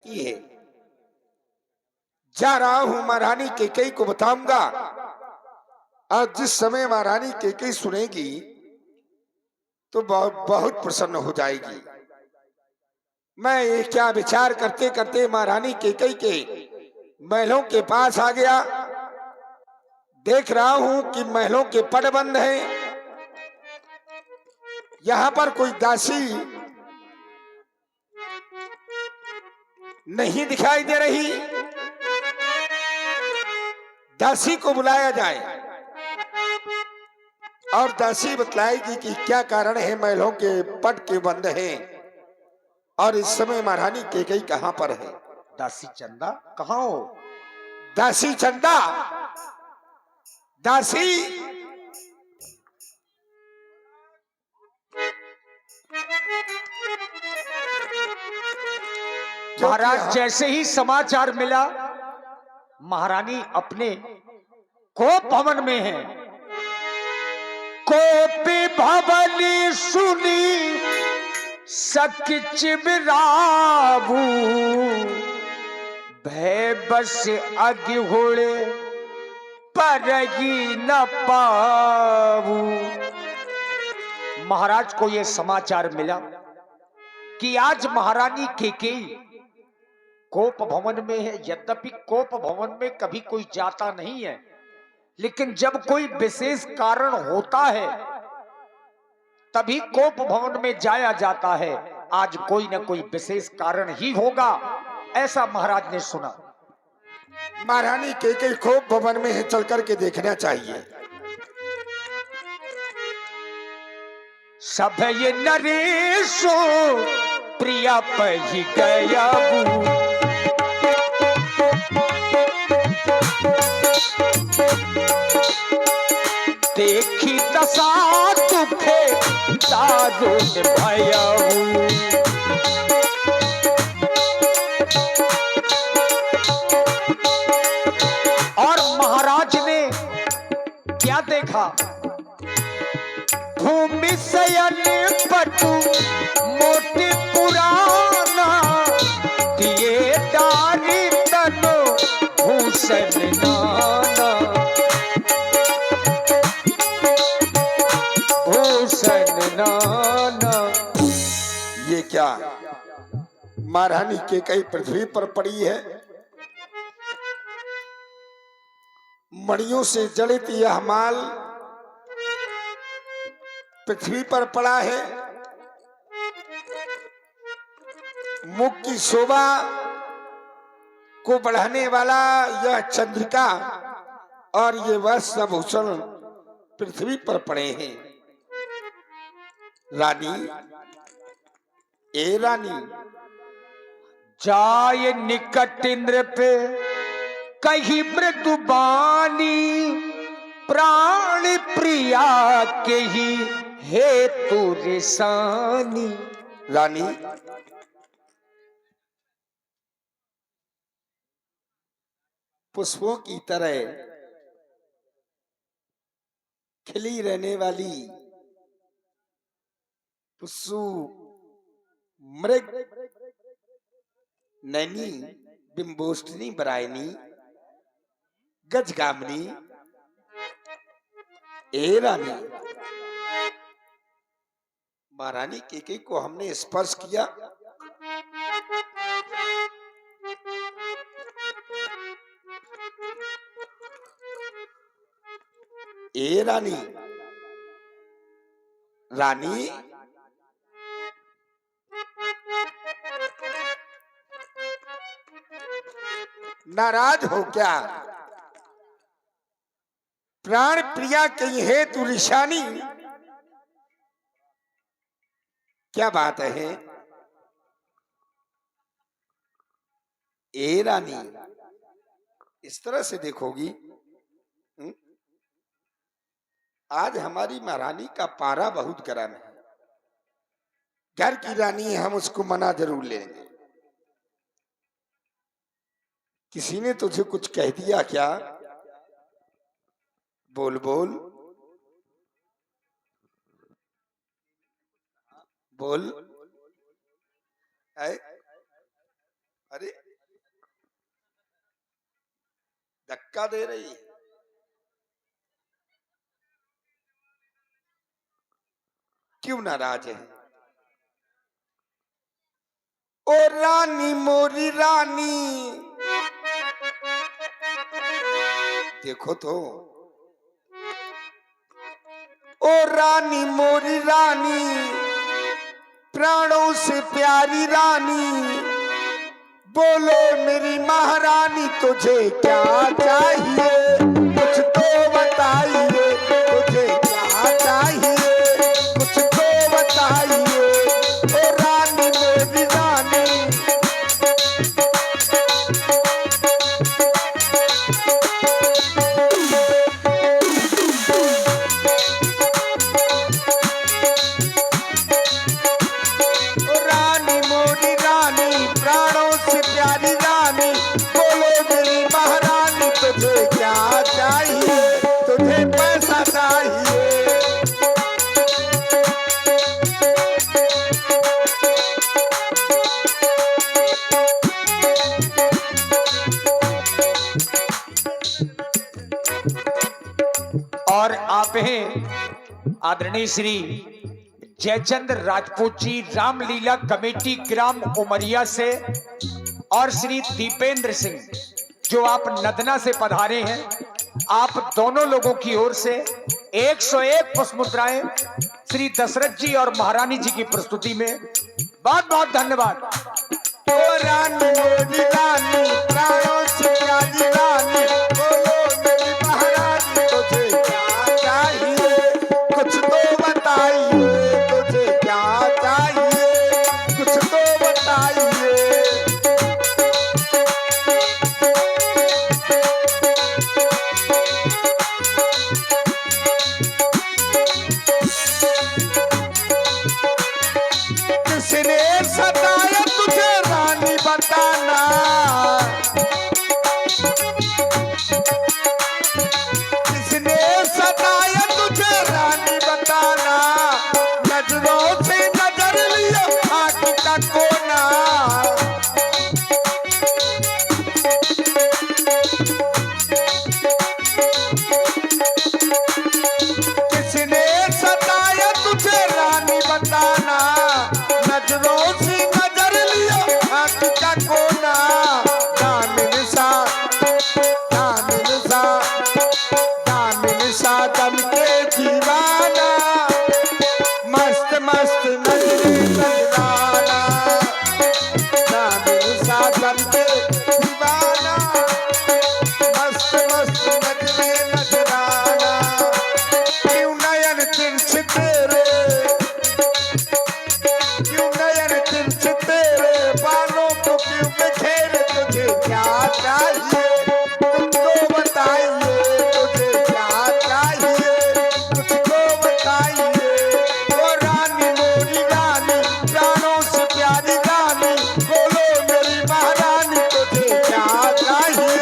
कहती है, जा रहा हूं महारानी कैकेयी को बताऊंगा। और जिस समय महारानी कैकेयी सुनेगी तो बहुत प्रसन्न हो जाएगी। मैं ये क्या विचार करते करते महारानी कैकेयी के महलों के पास आ गया। देख रहा हूं कि महलों के पट बंद हैं। यहां पर कोई दासी नहीं दिखाई दे रही। दासी को बुलाया जाए और दासी बतलाएगी कि क्या कारण है महलों के पट के बंद हैं और इस समय महारानी कैकेयी कहां पर है। दासी चंदा कहाँ हो? दासी चंदा, दासी महाराज जैसे ही समाचार मिला, महारानी अपने कोप भवन में है। कोपी भवनी सुनी सकिच बिराबू, भय बस अगिहुड़े परगी न पाबू। महाराज को यह समाचार मिला कि आज महारानी कैकेयी कोप भवन में है। यद्यपि कोप भवन में कभी कोई जाता नहीं है, लेकिन जब कोई विशेष कारण होता है तभी कोप भवन में जाया जाता है। आज कोई न कोई विशेष कारण ही होगा, ऐसा महाराज ने सुना। महारानी कैकेयी कोप भवन में है, चल करके देखना चाहिए। सब ये नरेशो प्रिया पही गया, देखी दशा दुखे दारुण भयऊ। और महाराज ने क्या देखा? भूमि शयन पटु मोटी पुराना, दिए दारी तनो भूषण नाना, भूषण नाना। ये क्या महारानी कैकेयी पृथ्वी पर पड़ी है? मणियों से जड़ित यह माल पृथ्वी पर पड़ा है। मुख की शोभा को बढ़ाने वाला यह चंद्रिका और ये वस्त्र भूषण पृथ्वी पर पड़े हैं। रानी, ए रानी, जाय निकट इंद्र पे कही मृदु बानी, प्राण प्रिया के ही हेतु रिसानी। रानी, पुष्पों की तरह खिली रहने वाली पुष्पु मृग नैनी बिंबोष्टनी बरायनी गजगामिनी, ए रानी, महारानी कैकेयी को हमने स्पर्श किया। ए रानी, रानी, नाराज हो क्या? प्राण प्रिया के हेतु रिशानी, क्या बात है? ए रानी, इस तरह से देखोगी? आज हमारी महारानी का पारा बहुत गर्म है। घर की रानी, हम उसको मना जरूर लेंगे। किसी ने तुझे कुछ कह दिया क्या? बोल बोल बोल। अरे धक्का दे रही, क्यों नाराज है? ओ रानी मोरी रानी, देखो तो, ओ रानी मोरी रानी, प्राणों से प्यारी रानी, बोलो मेरी महारानी तुझे क्या चाहिए, कुछ तो बताइए, तुझे क्या चाहिए, कुछ तो बताइए, ओ रानी मेरी रानी। ओ रानी मोरी रानी, प्राणों से प्यारी रानी, बोलो मेरी महारानी तुझे क्या चाहिए, तुझे पैसा चाहिए। और आप हैं आदरणीय श्री जयचंद्र राजपूत जी, रामलीला कमेटी ग्राम उमरिया से, और श्री दीपेंद्र सिंह जो आप नदना से पधारे हैं। आप दोनों लोगों की ओर से 101 पुष्प मुद्राएं श्री दशरथ जी और महारानी जी की प्रस्तुति में। बहुत बहुत धन्यवाद। ओ रानी मोरी रानी, प्राणों से प्यारी रानी, बोलो मेरी महारानी तुझे क्या चाहिए, कुछ तो बताइए, तुझे क्या चाहिए, कुछ तो बताइए। किसने सताया तुझे रानी बताना, किसने सताया तुझे रानी बताना, नजरों से नजर लिया आंख का कोना। किसने सताया तुझे रानी बताना, नजरों से नजर लिया आंख का कोना। दामिन सा, दामिन सा, दामिन सा दम के दीवाना, मस्त मस्त नजरे नजराना, दामिन सा दम के दीवाना, मस्त मस्त नजरे नजराना। क्यों नयन तिरछ तेरे, क्यों नयन तिरछ तेरे, बालों को क्यों बिखेरे, तुझे क्या चाहिए, तुम तो बताइए, तुझे क्या चाहिए, कुछ तो बताइए। ओ रानी मोरी रानी, प्राणों से प्यारी रानी, बोलो मेरी महारानी तुझे क्या चाहिए,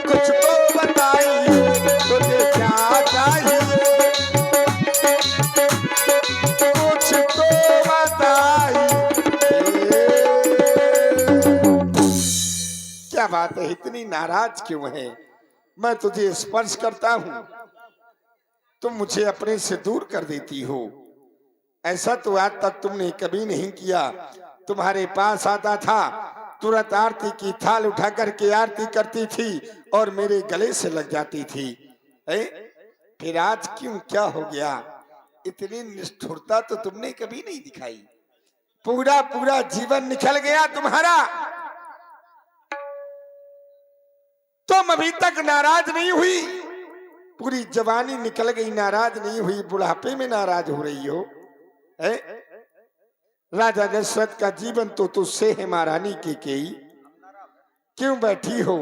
कुछ तो बताइए, तुझे क्या चाहिए, कुछ तो बताइए। क्या बात है, इतनी नाराज क्यों है? मैं तुझे स्पर्श करता हूं, तुम मुझे अपने से दूर कर देती हो। ऐसा तो आज तक तुमने कभी नहीं किया। तुम्हारे पास आता था, तुरंत आरती की थाल उठा करके आरती करती थी और मेरे गले से लग जाती थी। फिर आज क्यों, क्या हो गया? इतनी निष्ठुरता तो तुमने कभी नहीं दिखाई। पूरा पूरा जीवन निकल गया तुम्हारा, तुम अभी तक नाराज नहीं हुई। पूरी जवानी निकल गई, नाराज नहीं हुई, बुढ़ापे में नाराज हो रही हो। राजा दशरथ का जीवन तो तुझसे है महारानी केकई, क्यों बैठी हो?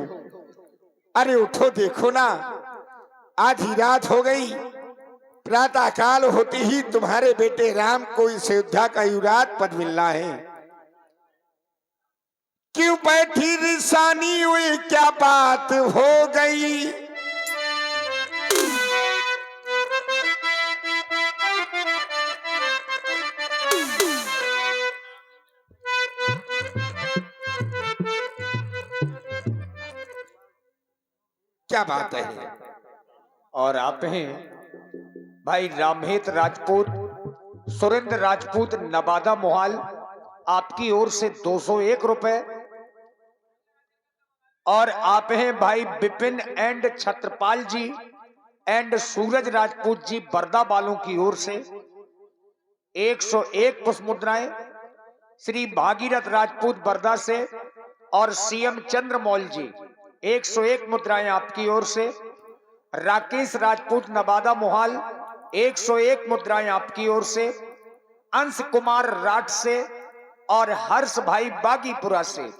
अरे उठो, देखो ना, आज ही रात हो गई। प्रातः काल होते ही तुम्हारे बेटे राम को इस अयोध्या का युवराज पद मिलना है। क्यों बैठी रिसानी हुई, क्या बात हो गई? क्या बात है। और आप हैं भाई रामहेत राजपूत, सुरेंद्र राजपूत, नवादा मोहाल, आपकी ओर से 201 रुपए। और आप हैं भाई विपिन एंड छत्रपाल जी एंड सूरज राजपूत जी, बरदा वालों की ओर से 101 पुष्प मुद्राएं। श्री भागीरथ राजपूत बरदा से और सीएम चंद्रमौल जी 101 मुद्राएं आपकी ओर से। राकेश राजपूत नवादा मोहाल 101 मुद्राएं आपकी ओर से। अंश कुमार राठ से और हर्ष भाई बागीपुरा से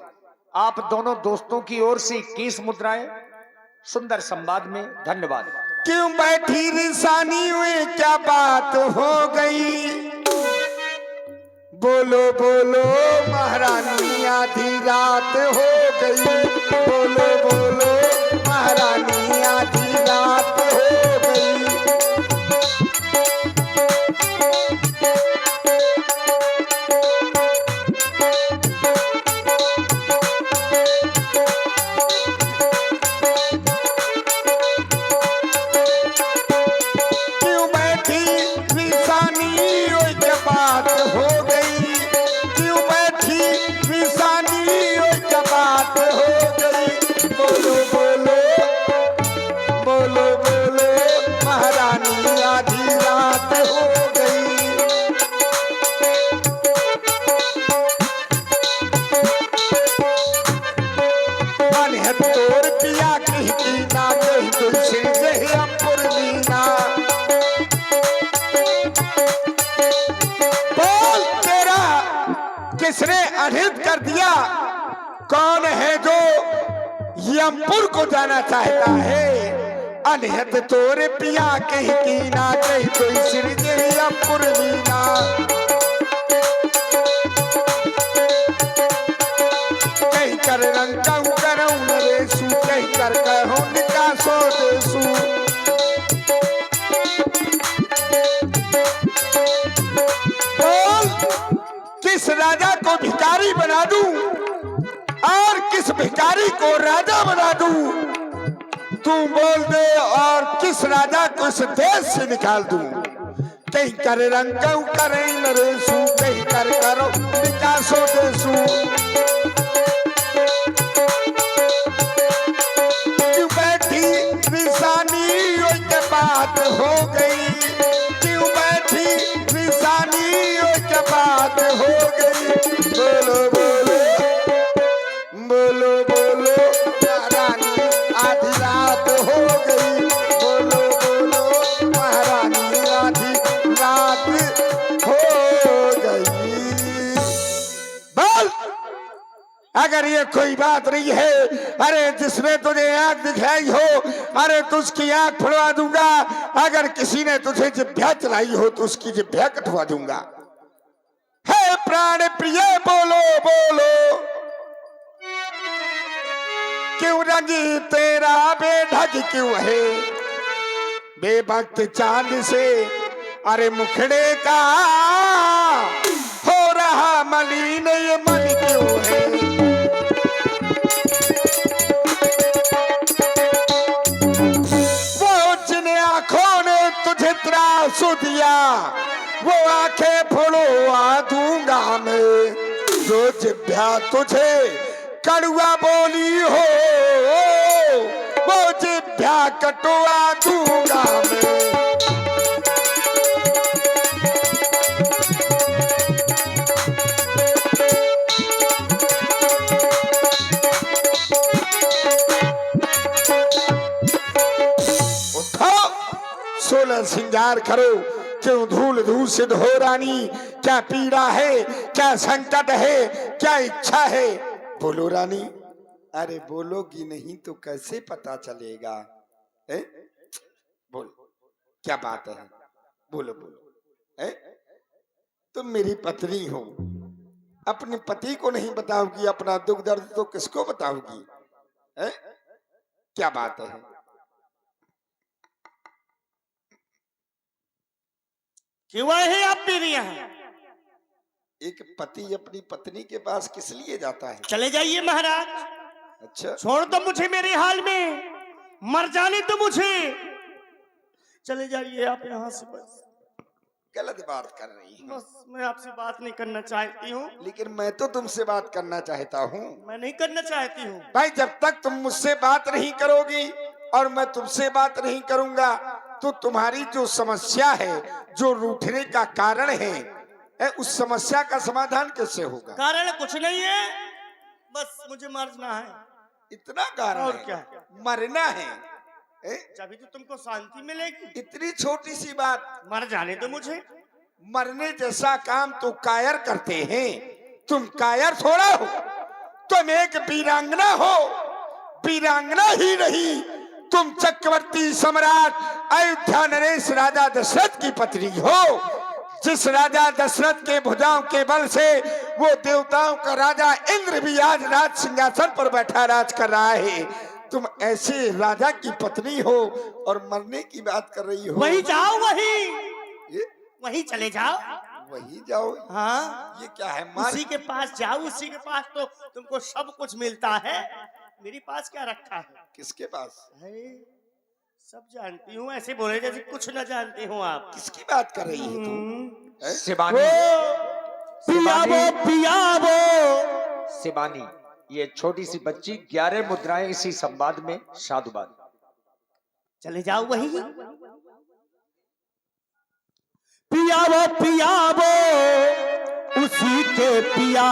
आप दोनों दोस्तों की ओर से 21 मुद्राएं। सुंदर संवाद में धन्यवाद। क्यों बैठी रिसानी हुए, क्या बात हो गई, बोलो बोलो महारानी आधी रात हो गई, बोलो बोलो महारानी आधी रात हो गई। क्यों बैठी रिसानी हुए, क्या बात हो गई, क्यों बैठी रिसानी हुए, क्या बात हो गई, बोलो बोलो बोलो बोलो महारानी आधी रात हो गई। अनहद तोर पिया कही की ना, कही तुलसी जही अपुर मीना। बोल तेरा किसने अनहित कर दिया, कौन है जो यमपुर को जाना चाहता है। अनहित तोर पिया कही की ना, कही तुलसी जही अपुर मीना। कहीं कर रंग करऊं नरेसु, कहीं कर कहूं निकासो देसु। बोल किस राजा को भिखारी बना दूं और किस भिखारी को राजा बना दूं, तू बोल दे, और किस राजा को इस देश से निकाल दूं। कहीं कर रंग करें नरेसु, कहीं कर करो निकासो देसु। क्यों बैठी रिसानी हुई, क्या बात हो गई, क्यों बैठी रिसानी हुई, क्या बात हो गई, बोलो बोलो बोलो बोलो महारानी आधी रात हो गई, बोलो बोलो महारानी आधी रात हो गई। बोल अगर ये कोई बात नहीं है, अरे जिसने तुझे आंख दिखाई हो, अरे तो उसकी आंख फुड़वा दूंगा। अगर किसी ने तुझे जिभ्या चलाई हो तो उसकी जिभ्या कटवा दूंगा। हे प्राण प्रिय बोलो बोलो, क्यों रंगी तेरा बेढंग क्यों है, बेवक्त चांद से अरे मुखड़े का हो रहा मलिन ये मन क्यों है। वो जिन आंखों ने तुझे त्रासु दिया, वो आंखें फोड़वा दूंगा मैं, जो जिभ्या तुझे कड़ुआ बोली हो, वो जिभ्या कटवा दूंगा मैं। सोलह श्रृंगार करो, क्यों धूल धूसित हो रानी, क्या पीड़ा है, क्या संकट है, क्या इच्छा है, बोलो रानी। अरे बोलोगी नहीं तो कैसे पता चलेगा, है? बोल क्या बात है, बोलो बोलो। है? तुम मेरी पत्नी हो, अपने पति को नहीं बताओगी, अपना दुख दर्द तो किसको बताओगी, है? क्या बात है। क्यों आए हैं आप मेरे यहाँ? एक पति अपनी पत्नी के पास किस लिए जाता है? चले जाइए महाराज, अच्छा छोड़ दो मुझे मेरे हाल में। मर जाने तो मुझे। चले जाइए आप यहाँ से, बस गलत बात कर रही है। बस मैं आपसे बात नहीं करना चाहती हूँ। लेकिन मैं तो तुमसे बात करना चाहता हूँ। मैं नहीं करना चाहती हूँ। भाई जब तक तुम मुझसे बात नहीं करोगी और मैं तुमसे बात नहीं करूंगा तो तुम्हारी जो समस्या है, जो रूठने का कारण है, उस समस्या का समाधान कैसे होगा? कारण कुछ नहीं है, बस मुझे मरना है। इतना कारण और है? क्या? मरना है? तभी तो तुमको शांति मिलेगी। इतनी छोटी सी बात। मर जाने दो मुझे। मरने जैसा काम तो कायर करते हैं, तुम कायर थोड़ा हो। तुम एक वीरांगना हो, वीरांगना ही नहीं, तुम चक्रवर्ती सम्राट अयोध्या नरेश राजा दशरथ की पत्नी हो। जिस राजा दशरथ के भुजाओं के बल से वो देवताओं का राजा इंद्र भी आज राज सिंहासन पर बैठा राज कर रहा है, तुम ऐसे राजा की पत्नी हो और मरने की बात कर रही हो। वही जाओ, वही चले जाओ। वही जाओ? हाँ, ये क्या है? उसी के पास जाओ, उसी के पास तो तुमको सब कुछ मिलता है। मेरे पास क्या रखा है? किसके पास? सब जानती हूँ, ऐसे बोले जैसे कुछ न जानते हो आप। किसकी बात कर रही है तू? शिवानी, शिवानी, ये छोटी सी बच्ची 11 मुद्राएं इसी संवाद में साधुवाद। चले जाओ वही। पियावो उसी के पिया,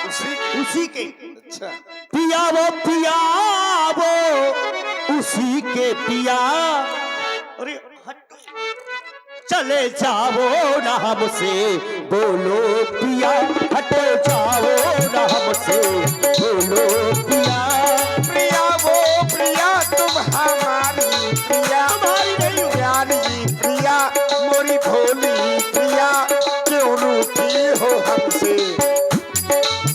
उसी के। अच्छा। पियावो उसी के पिया। अरे हट, चले जाओ ना हमसे, बोलो पिया, हटो जाओ ना हमसे, बोलो पिया। प्रिया वो प्रिया तुम हमारी प्रिया, हमारी नहीं हो। प्यारी प्रिया मोरी भोली प्रिया, क्यों रूठी हो हमसे,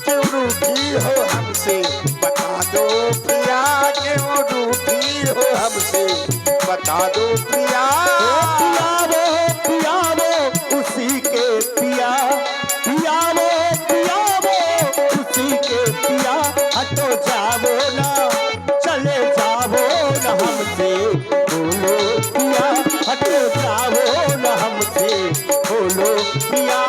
क्यों रूठी हो हमसे, बता दो प्रिया, क्यों रूठी हो हमसे, बता दो प्रिया। पियावो उसी के पिया, पियावो उसी के पिया, हटो जाओ ना, चले जाओ ना हमसे, बोलो पिया, हटो जाओ ना हमसे, बोलो पिया।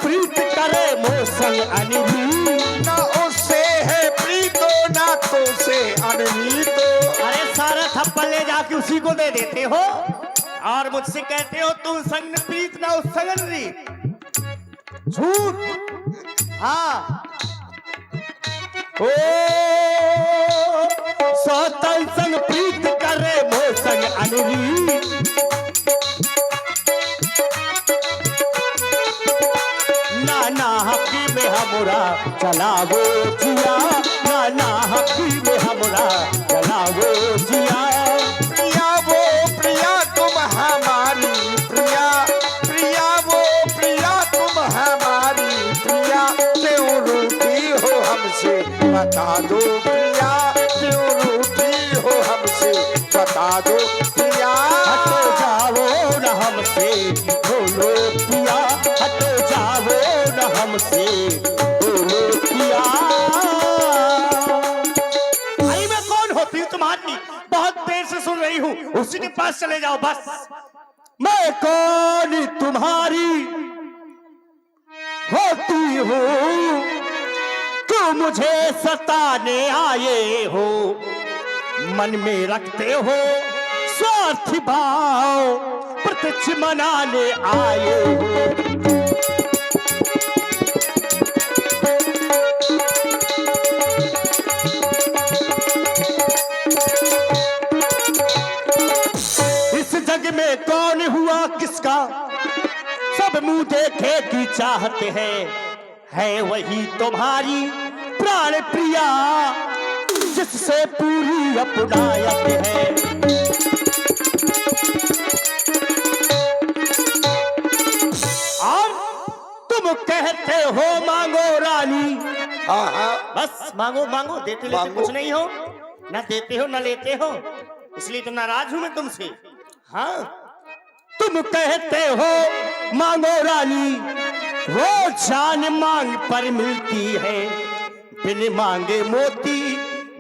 प्रीत करे मोसन अनिली, ना उससे है प्रीतो ना तो से अनमीतो। अरे सारा थप्पड़ ले जाके उसी को दे देते हो और मुझसे कहते हो तुम संग प्रीत ना उस संग रीत। झूठ। हाँ, ओ सौतन संग प्रीत करे मोसन अनिली, नाना हकी में हमरा चलावो जिया, नाना हकी में हमरा चलावो जिया। प्रिया वो प्रिया तुम हमारी प्रिया, प्रिया वो प्रिया तुम हमारी प्रिया, क्यों रूठी हो हमसे, बता दो प्रिया, क्यों रूठी हो हमसे, बता दो प्रिया। हटो जाओ न हमसे, बोलो पिया, हटो जाओ न हमसे, बोलो पिया। भाई मैं कौन होती हूँ तुम्हारी? बहुत देर से सुन रही हूँ, उसी के पास चले जाओ बस। मैं कौन तुम्हारी होती हूँ, तुम मुझे सताने आए हो, मन में रखते हो स्वार्थ भाव, प्रत्यक्ष मनाने आए हो। इस जग में कौन हुआ किसका, सब मुंह देखे की चाहते हैं, है वही तुम्हारी प्राण प्रिया, जिससे पूरी अपनायत है। और तुम तुम कहते हो मांगो रानी, हाँ हाँ बस मांगो मांगो, देते लेते मांगो। कुछ नहीं हो, ना देते हो ना लेते हो, इसलिए तो नाराज हूं मैं तुमसे। हाँ, तुम कहते हो मांगो रानी, वो जान मांग पर मिलती है, बिन मांगे मोती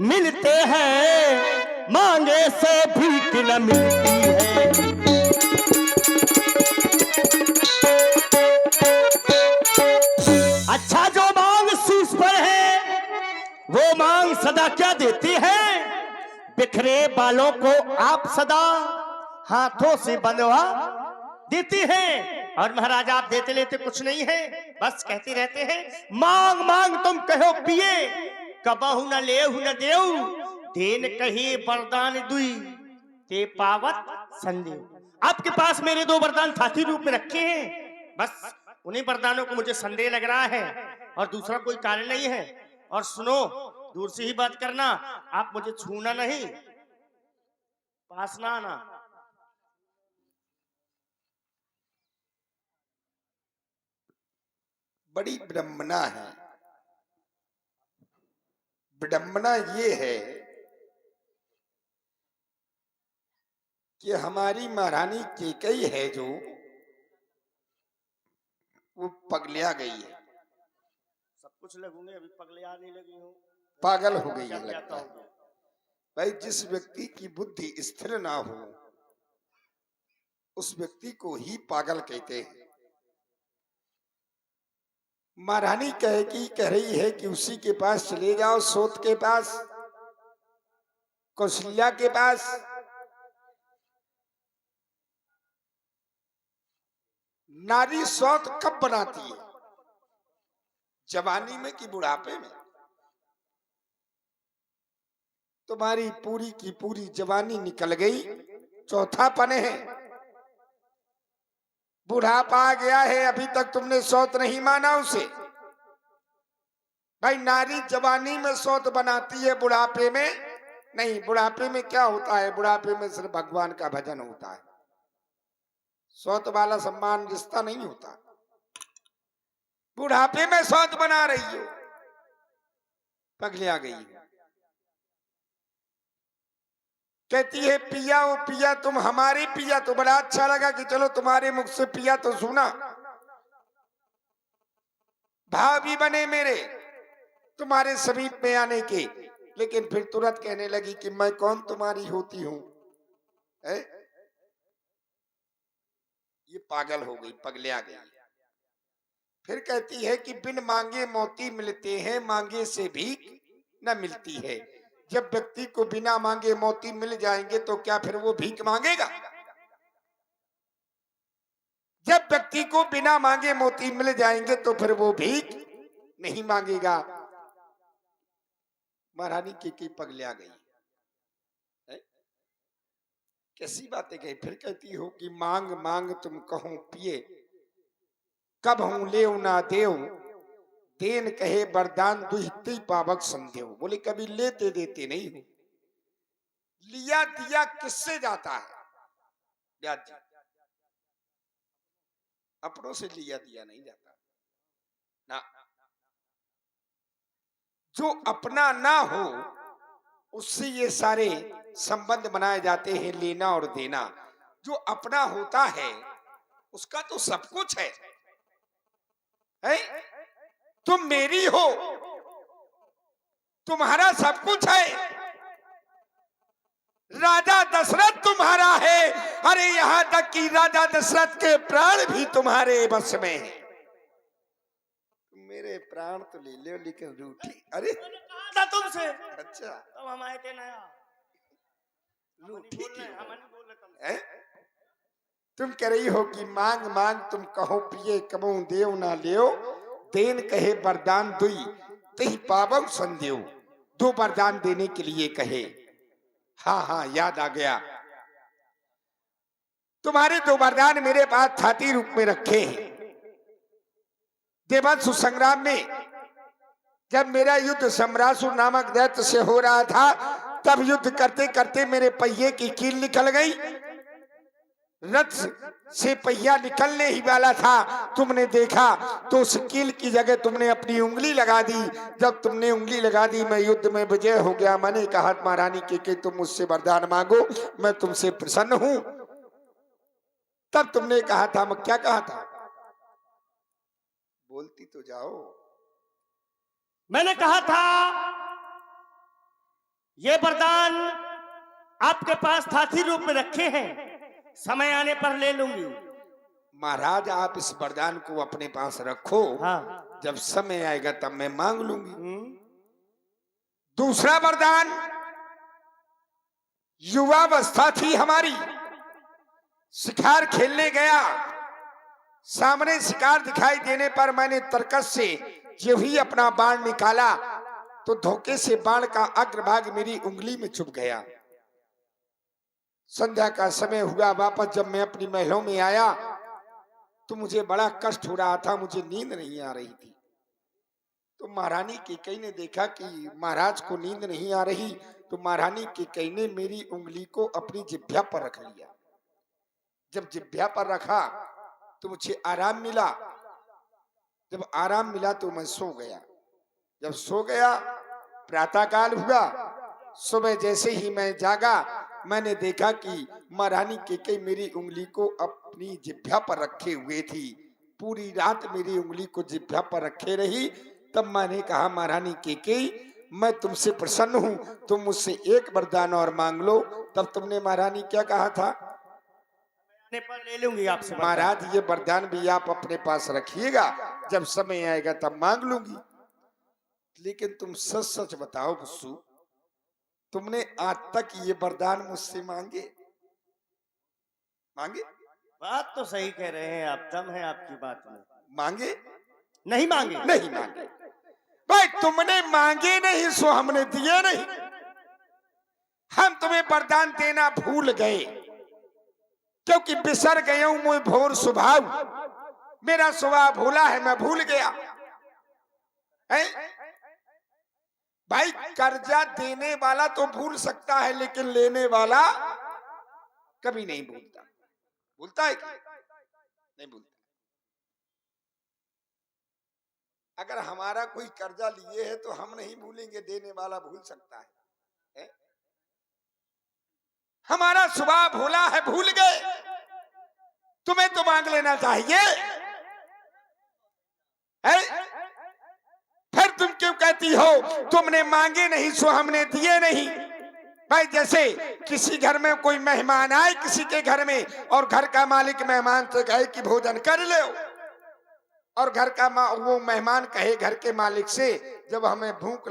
मिलते हैं, मांगे से भीख न मिलती है। अच्छा जो मांग शीश पर है, वो मांग सदा क्या देती है, बिखरे बालों को आप सदा हाथों से बंधवा देती है। और महाराज आप देते लेते कुछ नहीं है, बस कहते रहते हैं मांग मांग तुम कहो पिए, कबहु न लेहु न देऊ, देन कही वरदान दुई, ते पावत संदेह। आपके पास मेरे दो वरदान साथी रूप में रखे हैं, बस उन्हीं वरदानों को मुझे संदेह लग रहा है और दूसरा कोई कारण नहीं है। और सुनो, दूर से ही बात करना, आप मुझे छूना नहीं, पास ना आना। बड़ी विडंबना है। विडंबना ये है कि हमारी महारानी कैकेयी है जो, वो पगलिया गई है, सब कुछ लगूंगे, अभी पगले आने लगी हूँ, पागल हो गई क्या है क्या लगता है। कहोगे? भाई जिस व्यक्ति की बुद्धि स्थिर ना हो उस व्यक्ति को ही पागल कहते हैं। महारानी कह रही है कि उसी के पास चले जाओ, सोत के पास, कौशल्या के पास। नारी सौत कब बनाती है, जवानी में कि बुढ़ापे में? तुम्हारी पूरी की पूरी जवानी निकल गई, चौथापन है, बुढ़ापा आ गया है, अभी तक तुमने सौत नहीं माना उसे। भाई नारी जवानी में सौत बनाती है, बुढ़ापे में नहीं। बुढ़ापे में क्या होता है, बुढ़ापे में सिर्फ भगवान का भजन होता है, सौत वाला सम्मान रिश्ता नहीं होता। बुढ़ापे में सौत बना रही हो, पगलिया गई हो। कहती है पिया ओ पिया तुम हमारे पिया, तो बड़ा अच्छा लगा कि चलो तुम्हारे मुख से पिया तो सुना, भाव भी बने मेरे तुम्हारे समीप में आने के। लेकिन फिर तुरंत कहने लगी कि मैं कौन तुम्हारी होती हूं। ये पागल हो गई, पगलिया गई। फिर कहती है कि बिन मांगे मोती मिलते हैं, मांगे से भीख न मिलती है। जब व्यक्ति को बिना मांगे मोती मिल जाएंगे तो क्या फिर वो भीख मांगेगा? जब व्यक्ति को बिना मांगे मोती मिल जाएंगे तो फिर वो भीख नहीं मांगेगा। महारानी कैकेयी पगलिया गई। कैसी बातें कही। फिर कहती हो कि मांग मांग तुम कहो पिए, कब हूं ले ना देव, देन कहे वरदान दुहिती पावक संदेव। बोले कभी लेते देते नहीं हो, लिया दिया किससे जाता है व्यास जी, अपनों से लिया दिया नहीं जाता ना। जो अपना ना हो उससे ये सारे संबंध बनाए जाते हैं, लेना और देना। जो अपना होता है उसका तो सब कुछ है। तुम मेरी हो, तुम्हारा सब कुछ है। राजा दशरथ तुम्हारा है, अरे यहां तक कि राजा दशरथ के प्राण भी तुम्हारे बस में है। मेरे प्राण तो ले लो लेकिन रूठी, अरे था तुमसे। अच्छा तब हम आए थे नया, रूठी बोल क्यों रहे, हो? हम नहीं बोल रहे तुमसे। तुम कह रही हो कि मांग मांग तुम कहो पिए, कबू देव ना लियो, देन कहे वरदान दुई, तही पावक संदेव। दो वरदान देने के लिए कहे। हाँ हाँ याद आ गया, तुम्हारे दो वरदान मेरे पास छाती रूप में रखे हैं। देवासुर संग्राम में जब मेरा युद्ध सम्रासुर नामक दैत्य से हो रहा था, तब युद्ध करते करते मेरे पहिए की कील निकल गई। रथ से पहिया निकलने ही वाला था, तुमने देखा तो उस कील की जगह तुमने अपनी उंगली लगा दी। जब तुमने उंगली लगा दी, मैं युद्ध में विजय हो गया। मैंने कहा महारानी के तुम मुझसे वरदान मांगो, मैं तुमसे प्रसन्न हूं। तब तुमने कहा था, मैं क्या कहा था? बोलती तो जाओ। मैंने कहा था ये वरदान आपके पास साथी रूप में रखे हैं, समय आने पर ले लूंगी। महाराज आप इस वरदान को अपने पास रखो, हाँ। जब समय आएगा तब मैं मांग लूंगी। दूसरा वरदान, युवावस्था थी हमारी, शिकार खेलने गया, सामने शिकार दिखाई देने पर मैंने तरकस से जो ही अपना बाण निकाला तो धोखे से बाण का अग्रभाग मेरी उंगली में चुभ गया। संध्या का समय हुआ, वापस जब मैं अपनी महलों में आया तो मुझे बड़ा कष्ट हो रहा था, मुझे नींद नहीं आ रही थी। तो महारानी कैकेयी ने देखा कि महाराज को नींद नहीं आ रही, तो महारानी कैकेयी ने मेरी उंगली को अपनी जिह्वा पर रख लिया। जब जिह्वा पर रखा तो मुझे आराम मिला। जब आराम मिला तो मैं सो गया। जब सो गया, प्रातःकाल हुआ, सुबह जैसे ही मैं जागा, मैंने देखा कि महारानी कैकेयी मेरी उंगली को अपनी जिह्वा पर रखे हुए थी। पूरी रात मेरी उंगली को जिह्वा पर रखे रही। तब मैंने कहा, महारानी कैकेयी मैं तुमसे प्रसन्न हूं, तुम मुझसे एक वरदान और मांग लो। तब तुमने महारानी क्या कहा था? पर ले लूंगी आपसे। महाराज ये वरदान भी आप अपने पास रखिएगा, जब समय आएगा तब मांग लूंगी। लेकिन तुम सच सच बताओ बुस्सू, तुमने आज तक ये वरदान मुझसे मांगे? मांगे? बात तो सही कह रहे हैं आप, दम है आपकी बात में। मांगे? नहीं मांगे। नहीं मांगे। भाई तुमने मांगे नहीं सो हमने दिए नहीं। हम तुम्हें वरदान देना भूल गए, क्योंकि बिसर गया हूं मैं भोर स्वभाव, मेरा स्वभाव भूला है, मैं भूल गया है? भाई कर्जा देने वाला तो भूल सकता है, लेकिन लेने वाला कभी नहीं भूलता। भूलता है? नहीं भूलता। अगर हमारा कोई कर्जा लिए है तो हम नहीं भूलेंगे, देने वाला भूल सकता है? हमारा स्वभाव भूला है, भूल गए। तुम्हें तो मांग लेना चाहिए है? फिर तुम क्यों कहती हो तुमने मांगे नहीं सो हमने दिए नहीं? भाई जैसे किसी घर में कोई मेहमान आए किसी के घर में, और घर का मालिक मेहमान से कहे कि भोजन कर लो, और घर का वो मेहमान कहे घर के मालिक से, जब हमें भूख